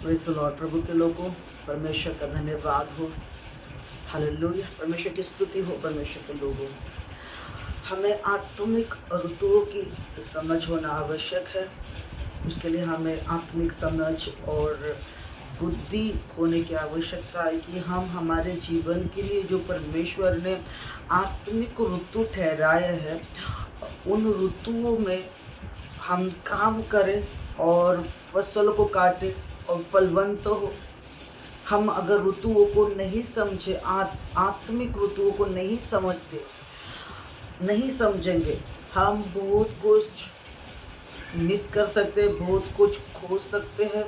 Praise the Lord. प्रभु के लोगों, परमेश्वर का धन्यवाद हो। हालेलुया। परमेश्वर की स्तुति हो। परमेश्वर के लोगों, हमें आत्मिक ऋतुओं की समझ होना आवश्यक है। उसके लिए हमें आत्मिक समझ और बुद्धि होने की आवश्यकता है कि हम हमारे जीवन के लिए जो परमेश्वर ने आत्मिक ऋतु ठहराए हैं, उन ऋतुओं में हम काम करें और फसल को काटें और फलवंत हो। हम अगर ऋतुओं को नहीं समझे, आत्मिक ऋतुओं को नहीं समझते, नहीं समझेंगे, हम बहुत कुछ मिस कर सकते हैं, बहुत कुछ खो सकते हैं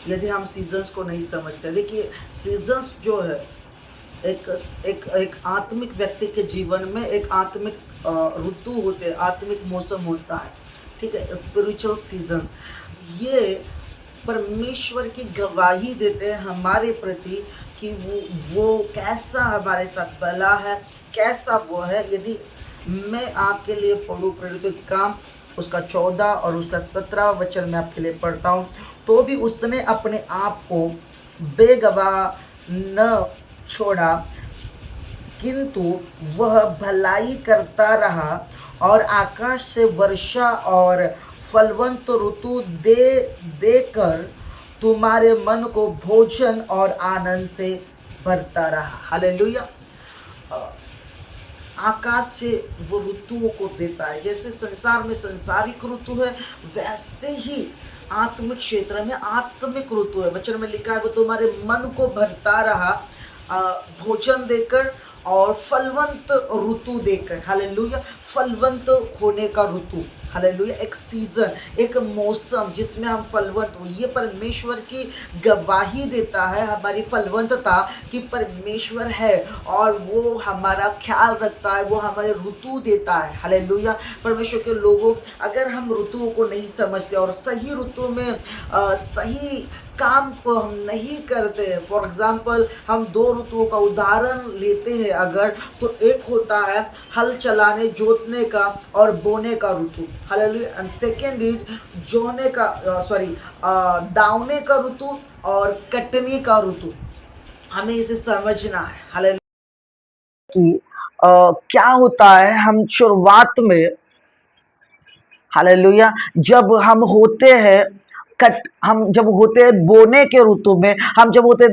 यदि हम सीजन्स को नहीं समझते। देखिए, सीजन्स जो है एक एक एक आत्मिक व्यक्ति के जीवन में एक आत्मिक ऋतु होते हैं, आत्मिक मौसम होता है, ठीक है, स्पिरिचुअल सीजन्स। ये परमेश्वर की गवाही देते हैं हमारे प्रति कि वो कैसा हमारे साथ भला है, कैसा वो है। यदि मैं आपके लिए पढ़ूँ प्रेरितों के काम उसका 14 और उसका 17 वचन मैं आपके लिए पढ़ता हूँ, तो भी उसने अपने आप को बेगवाह न छोड़ा, किंतु वह भलाई करता रहा और आकाश से वर्षा और फलवंत ऋतु दे देकर तुम्हारे मन को भोजन और आनंद से भरता रहा। हालेलुया। आकाश से वो ऋतुओं को देता है। जैसे संसार में संसारिक ऋतु है, वैसे ही आत्मिक क्षेत्र में आत्मिक ऋतु है। वचन में लिखा है वो तुम्हारे मन को भरता रहा भोजन देकर और फलवंत ऋतु देकर। हालेलुया। फलवंत होने का ऋतु, हालेलुया, एक सीजन, एक मौसम जिसमें हम फलवंत हो। ये परमेश्वर की गवाही देता है हमारी फलवंतता कि परमेश्वर है और वो हमारा ख्याल रखता है, वो हमारे ऋतु देता है। हालेलुया। परमेश्वर के लोगों, अगर हम ऋतुओं को नहीं समझते और सही ऋतु में सही काम को हम नहीं करते हैं, फॉर एग्जाम्पल हम दो ऋतुओं का उदाहरण लेते हैं अगर, तो एक होता है हल चलाने जोतने का और बोने का ऋतु। हालेलुया। एंड सेकेंड इज जोने का दावने का ऋतु और कटने का ऋतु। हमें इसे समझना है। हालेलुया। कि क्या होता है, हम शुरुआत में, हालेलुया, जब हम होते हैं हम जब होते हैं बोने के ऋतु में, हम जब होते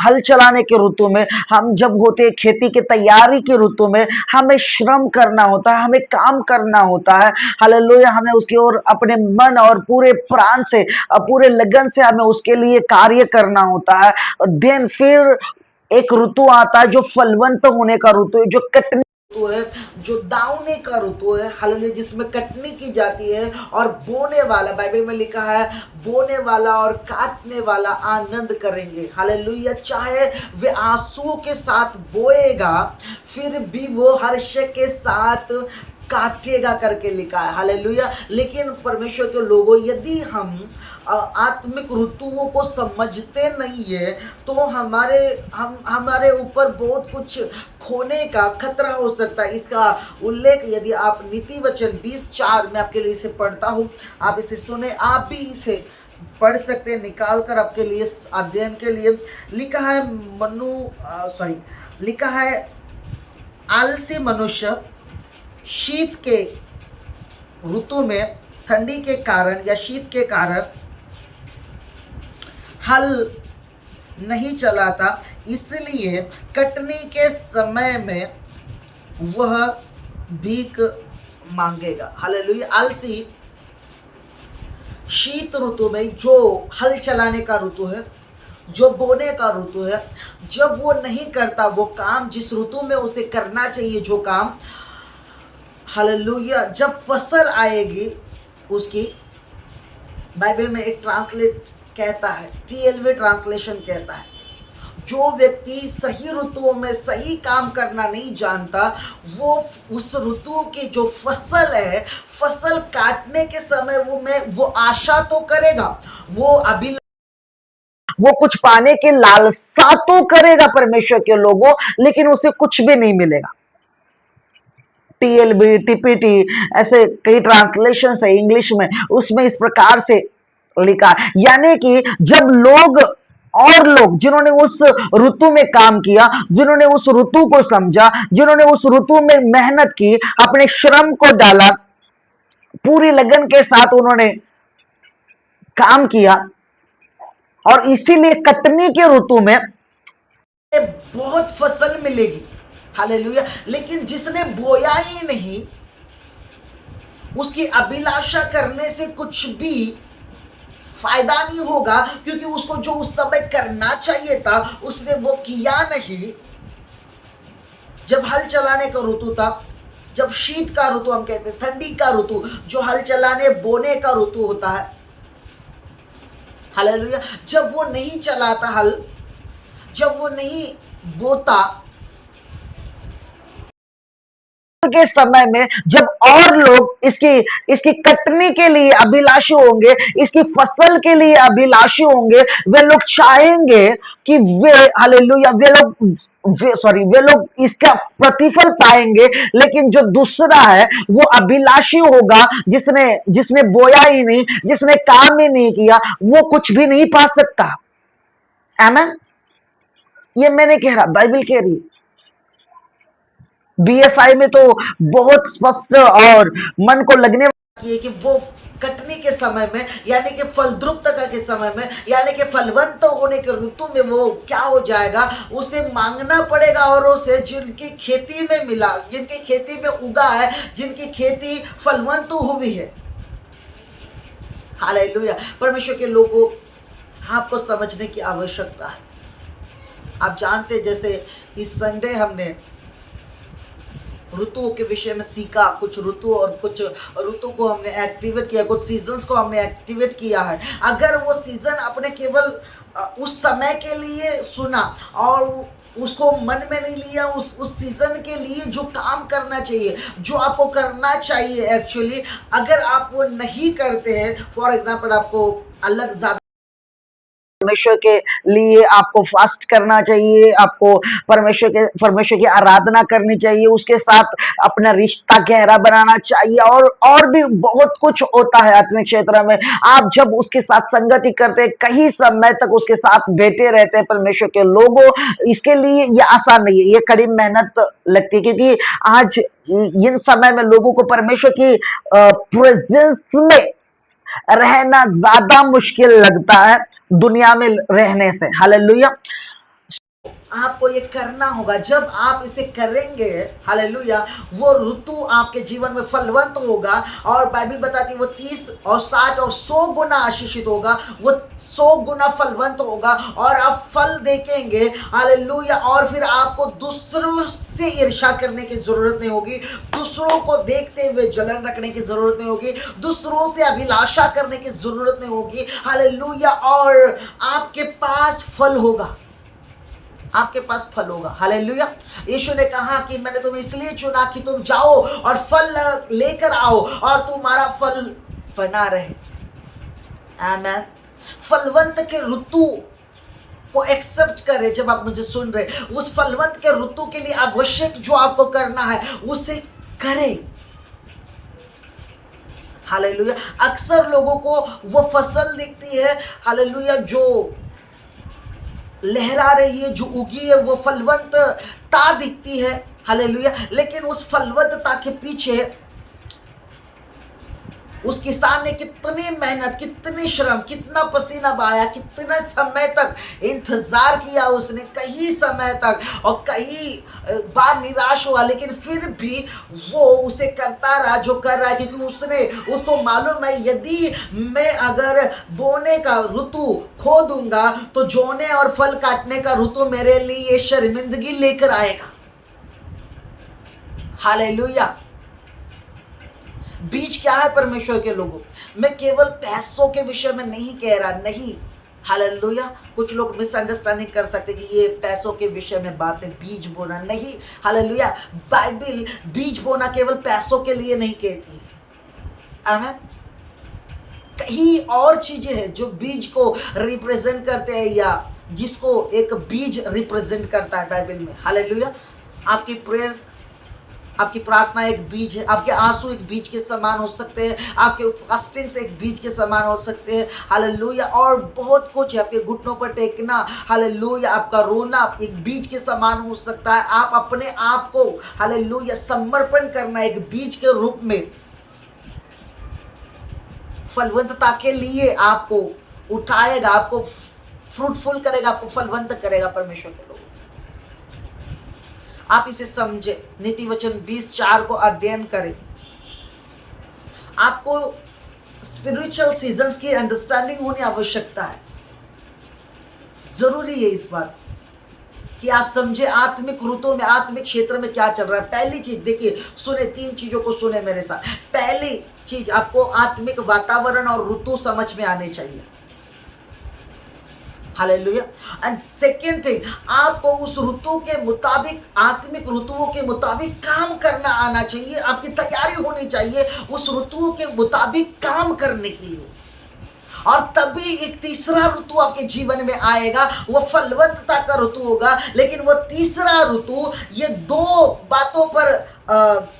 हल चलाने के ऋतु में, हम जब होते हैं खेती की तैयारी के ऋतु में, हमें श्रम करना होता है, हमें काम करना होता है। हालेलुया। हमें उसकी ओर अपने मन और पूरे प्राण से, पूरे लगन से हमें उसके लिए कार्य करना होता है। देन फिर एक ऋतु आता है जो फलवंत होने का ऋतु है, जो कटने ऋतु है, जो दावने का ऋतु है। हालेलुया। जिसमें कटनी की जाती है और बोने वाला, बाइबल में लिखा है बोने वाला और काटने वाला आनंद करेंगे। हालेलुया। चाहे वे आंसुओं के साथ बोएगा, फिर भी वो हर्ष के साथ काटेगा करके लिखा है। हालेलुया। लेकिन परमेश्वर के लोगों, यदि हम आत्मिक ऋतुओं को समझते नहीं है तो हमारे ऊपर बहुत कुछ खोने का खतरा हो सकता है। इसका उल्लेख यदि आप नीति वचन 20:4 में आपके लिए इसे पढ़ता हूँ, आप इसे सुने, आप भी इसे पढ़ सकते हैं निकाल कर आपके लिए अध्ययन के लिए। लिखा है लिखा है आलसी मनुष्य शीत के ऋतु में ठंडी के कारण या शीत के कारण हल नहीं चलाता, इसलिए कटनी के समय में वह भीख मांगेगा। हालेलुया। आलसी शीत ऋतु में, जो हल चलाने का ऋतु है, जो बोने का ऋतु है, जब वो नहीं करता वो काम जिस ऋतु में उसे करना चाहिए जो काम, हालेलुया, जब फसल आएगी उसकी, बाइबल में एक ट्रांसलेट कहता है, TLV ट्रांसलेशन कहता है, जो व्यक्ति सही ऋतुओं में सही काम करना नहीं जानता, वो उस ऋतु की जो फसल है, फसल काटने के समय वो आशा तो करेगा, वो कुछ पाने की लालसा तो करेगा परमेश्वर के लोगों, लेकिन उसे कुछ भी नहीं मिलेगा। TLB, TPT, ऐसे कई ट्रांसलेशन है इंग्लिश में, उसमें इस प्रकार से लिखा है। यानी कि जब लोग और लोग जिन्होंने उस ऋतु में काम किया, जिन्होंने उस ऋतु को समझा, जिन्होंने उस ऋतु में मेहनत की, अपने श्रम को डाला, पूरी लगन के साथ उन्होंने काम किया, और इसीलिए कटनी के ऋतु में बहुत फसल मिलेगी। हालेलुया। लेकिन जिसने बोया ही नहीं, उसकी अभिलाषा करने से कुछ भी फायदा नहीं होगा, क्योंकि उसको जो उस समय करना चाहिए था उसने वो किया नहीं। जब हल चलाने का ऋतु था, जब शीत का ऋतु हम कहते हैं, ठंडी का ऋतु, जो हल चलाने बोने का ऋतु होता है, हालेलुया, जब वो नहीं चलाता हल, जब वो नहीं बोता, के समय में जब और लोग इसकी इसकी कटनी के लिए अभिलाषी होंगे, इसकी फसल के लिए अभिलाषी होंगे, वे लोग चाहेंगे कि वे, हालेलुया, वे लोग इसका प्रतिफल पाएंगे। लेकिन जो दूसरा है वो अभिलाषी होगा, जिसने जिसने बोया ही नहीं, जिसने काम ही नहीं किया, वो कुछ भी नहीं पा सकता। आमीन। ये मैं नहीं कह रहा, बाइबल कह रही है। बीएसआई में तो बहुत स्पष्ट और मन को लगने है कि वो कटने के समय में, यानी कि फलद्रुपता के समय में, यानी कि फलवंत होने के ऋतु में वो क्या हो जाएगा, उसे मांगना पड़ेगा। और उसे जिनकी खेती में मिला, जिनकी खेती में उगा है, जिनकी खेती फलवंत हुई है, हालेलुया, परमेश्वर के लोगों, आपको समझने की आवश्यकता है। आप जानते, जैसे इस संडे हमने ऋतुओं के विषय में सीखा, कुछ ऋतु और कुछ ऋतु को हमने एक्टिवेट किया, कुछ सीजन्स को हमने एक्टिवेट किया है। अगर वो सीजन अपने केवल उस समय के लिए सुना और उसको मन में नहीं लिया, उस सीजन के लिए जो काम करना चाहिए, जो आपको करना चाहिए एक्चुअली, अगर आप वो नहीं करते हैं, फॉर एग्जाम्पल आपको अलग ज्यादा परमेश्वर के लिए आपको फास्ट करना चाहिए, आपको परमेश्वर की आराधना करनी चाहिए, उसके साथ अपना रिश्ता गहरा बनाना चाहिए, और भी बहुत कुछ होता है आत्मिक क्षेत्र में। आप जब उसके साथ संगति करते हैं, कई समय तक उसके साथ बैठे रहते हैं परमेश्वर के लोगों, इसके लिए ये आसान नहीं है, ये कड़ी मेहनत लगती है, क्योंकि आज इन समय में लोगों को परमेश्वर की प्रेजेंस में रहना ज्यादा मुश्किल लगता है दुनिया में रहने से। हालेलुया। आपको ये करना होगा। जब आप इसे करेंगे, हालेलुया, वो ऋतु आपके जीवन में फलवंत होगा। और बाइबल बताती है वो 30 और 60 और 100 गुना आशीषित होगा, वो 100 गुना फलवंत होगा, और आप फल देखेंगे, हालेलुया। और फिर आपको दूसरों से ईर्ष्या करने की जरूरत नहीं होगी, दूसरों को देखते हुए जलन रखने की जरूरत नहीं होगी, दूसरों से अभिलाषा करने की जरूरत नहीं होगी, हालेलुया। और आपके पास फल होगा, आपके पास फल होगा, हालेलुया। यीशु ने कहा कि मैंने तुम्हें इसलिए चुना कि तुम जाओ और फल लेकर आओ और तुम्हारा फल बना रहे। आमीन। फलवंत के ऋतु को एक्सेप्ट करें। जब आप मुझे सुन रहे, उस फलवंत के ऋतु के लिए आवश्यक जो आपको करना है उसे करें, हालेलुया। अक्सर लोगों को वो फसल दिखती है, हालेलुया, जो लहरा रही है, जो उगी है, वो फलवंतता दिखती है, हालेलुया। लेकिन उस फलवंतता के पीछे उस किसान ने कितनी मेहनत, कितनी श्रम, कितना पसीना बहाया, कितने समय तक इंतजार किया उसने, कई समय तक, और कई बार निराश हुआ, लेकिन फिर भी वो उसे करता रहा जो कर रहा है, क्योंकि उसको मालूम है यदि मैं अगर बोने का ऋतु खो दूंगा तो जोने और फल काटने का ऋतु मेरे लिए शर्मिंदगी लेकर आएगा, हालेलुया। बीज क्या है परमेश्वर के लोगों? मैं केवल पैसों के विषय में नहीं कह रहा, नहीं, हालेलुया। कुछ लोग मिसअंडरस्टैंडिंग कर सकते कि ये पैसों के विषय में बात है, बीज बोना नहीं, हालेलुया। बाइबल बीज बोना केवल पैसों के लिए नहीं कहती है, आमीन। कई और चीजें हैं जो बीज को रिप्रेजेंट करते हैं, या जिसको एक बीज रिप्रेजेंट करता है बाइबल में, हालेलुया। आपकी प्रेयर, आपकी प्रार्थना एक बीज है, आपके आंसू एक बीज के समान हो सकते हैं, आपके फास्टिंग्स एक बीज के समान हो सकते हैं। हालेलुया। और बहुत कुछ है, आपके घुटनों पर टेकना, हालेलुया, आपका रोना एक बीज के समान हो सकता है। आप अपने आप को, हालेलुया, समर्पण करना एक बीज के रूप में फलवंतता के लिए आपको उठाएगा, आपको फ्रूटफुल करेगा, आपको फलवंत करेगा परमेश्वर के लोग। आप इसे समझे, नीति वचन 20:4 को अध्ययन करें। आपको स्पिरिचुअल सीजन्स की अंडरस्टैंडिंग होनी आवश्यकता है। जरूरी है इस बात कि आप समझे आत्मिक ऋतु में, आत्मिक क्षेत्र में क्या चल रहा है। पहली चीज देखिए, सुने, 3 चीजों को सुने मेरे साथ। पहली चीज, आपको आत्मिक वातावरण और ऋतु समझ में आने चाहिए। हालेलुया। एंड सेकेंड थिंग, आपको उस ऋतु के मुताबिक, आत्मिक ऋतुओं के मुताबिक काम करना आना चाहिए। आपकी तैयारी होनी चाहिए उस ऋतुओं के मुताबिक काम करने के लिए। और तभी एक तीसरा ऋतु आपके जीवन में आएगा, वो फलवंतता का ऋतु होगा। लेकिन वो तीसरा ऋतु ये 2 बातों पर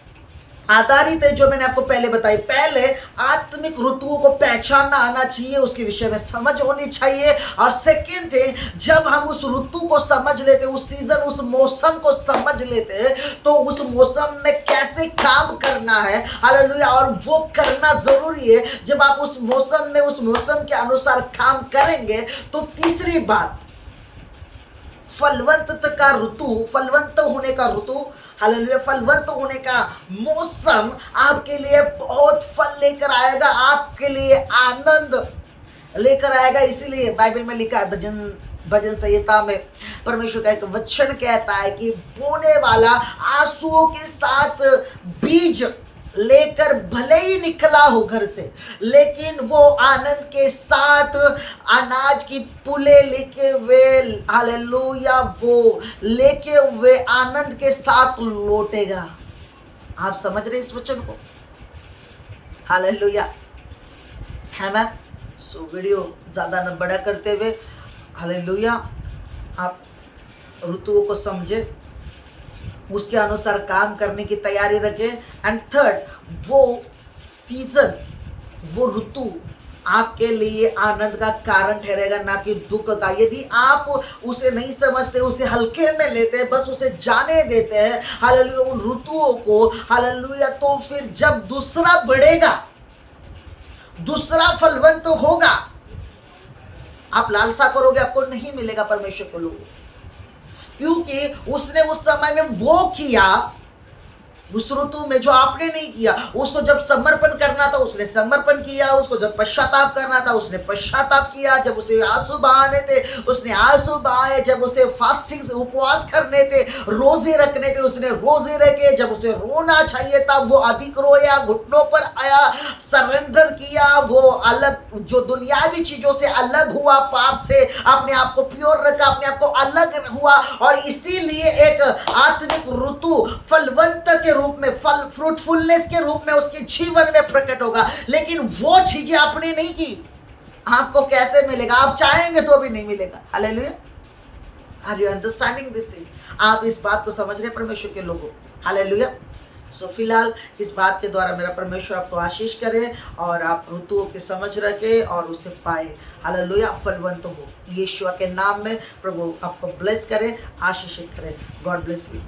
आधारित है जो मैंने आपको पहले बताई। पहले आत्मिक ऋतुओं को पहचानना आना चाहिए, उसके विषय में समझ होनी चाहिए। और सेकंड है, जब हम उस ऋतु को समझ लेते हैं, उस सीजन, उस मौसम को समझ लेते हैं, तो उस मौसम में कैसे काम करना है, हालेलुया, और वो करना जरूरी है। जब आप उस मौसम में, उस मौसम के अनुसार काम करेंगे, तो तीसरी बात, फलवंत का ऋतु, फलवंत होने का ऋतु, हालेलुया, फलवंत होने का मौसम आपके लिए बहुत फल लेकर आएगा, आपके लिए आनंद लेकर आएगा। इसीलिए बाइबल में लिखा है, भजन संहिता में परमेश्वर का एक वचन कहता है कि बोने वाला आंसुओं के साथ बीज लेकर भले ही निकला हो घर से, लेकिन वो आनंद के साथ अनाज की पुले लेके हुए, हालेलुया, वो लेके हुए आनंद के साथ लौटेगा। आप समझ रहे इस वचन को? हालेलुया, है ना? सो वीडियो ज्यादा न बड़ा करते हुए, हालेलुया, आप ऋतुओं को समझे, उसके अनुसार काम करने की तैयारी रखें। एंड थर्ड, वो सीजन, वो ऋतु आपके लिए आनंद का कारण ठहरेगा, ना कि दुख का। यदि आप उसे नहीं समझते, उसे हल्के में लेते हैं, बस उसे जाने देते हैं, हालेलुया, उन ऋतुओं को, हालेलुया, तो फिर जब दूसरा बढ़ेगा, दूसरा फलवंत होगा, आप लालसा करोगे, आपको नहीं मिलेगा परमेश्वर के लोगों, क्योंकि उसने उस समय में वो किया, उस ऋतु में जो आपने नहीं किया। उसको जब समर्पण करना था उसने समर्पण किया, उसको जब पश्चाताप करना था उसने पश्चाताप किया, जब उसे आंसू बहाने थे उसने आंसू बहाए, जब उसे फास्टिंग से उपवास करने थे, रोजे रखने थे उसने रोजे रखे, जब उसे रोना चाहिए था वो अधिक रोया, घुटनों पर आया, सरेंडर किया, वो अलग, जो दुनियावी चीजों से अलग हुआ, पाप से अपने आप को प्योर रखा, अपने आप को अलग हुआ। और इसीलिए एक आत्मिक ऋतु फलवंत के रूप में, फल, फ्रूटफुलनेस के रूप में उसके जीवन में प्रकट होगा। लेकिन वो चीजें आपने नहीं की, आपको कैसे मिलेगा? आप चाहेंगे तो भी नहीं मिलेगा। Hallelujah. Are you understanding this thing? आप इस बात को समझ रहे परमेश्वर के लोगों? हालेलुया। सो फिलहाल इस बात के द्वारा मेरा परमेश्वर आपको आशीष करे और आप ऋतुओं की समझ रखे और उसे पाए। हालेलुया, फलवंत हो। यीशु के नाम में प्रभु आपको ब्लेस करे, आशीषित करे। God bless you.